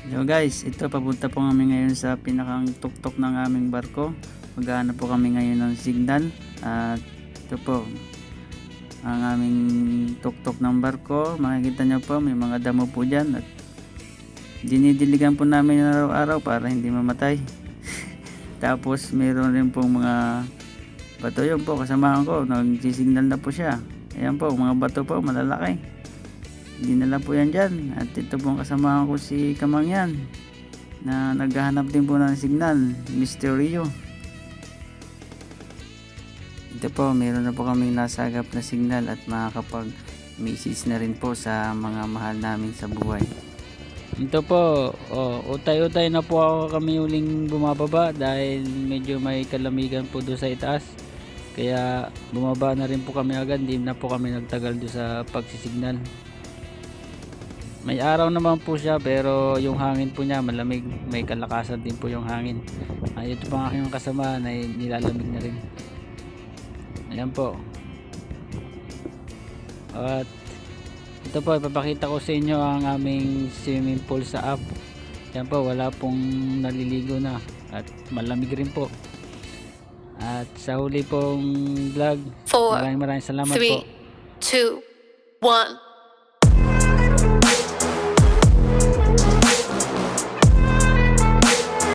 So guys, ito papunta po kami ngayon sa pinakang tuktok ng aming barko. Maghahanap po kami ngayon ng signal. At ito po ang aming tuktok ng barko. Makikita nyo po, may mga damo po dyan. At dinidiligan po namin araw-araw para hindi mamatay. Tapos mayroon rin pong mga bato, yun po kasamahan ko, nagsisignal na po siya. Ayan po, mga bato po malalaki. Dinala po yan dyan. At ito pong kasamahan ko si Kamangyan na naghahanap din po ng signal, Mr. Rio. Ito po, meron na po kaming nasagap na signal at makakapag-message na rin po sa mga mahal namin sa buhay. Ito po, utay-utay na po ako kami uling bumababa dahil medyo may kalamigan po doon sa itaas. Kaya bumaba na rin po kami agad, hindi na po kami nagtagal doon sa pagsisignal. May araw naman po siya pero yung hangin po niya malamig, may kalakasan din po yung hangin. Ito pang aking kasama na nilalamig na rin. Ayan po. At ito po, ipapakita ko sa inyo ang aming swimming pool sa app. Ayan po, wala pong naliligo na at malamig rin po. At sa huli pong vlog, maraming salamat po. 4, 3, 2, 1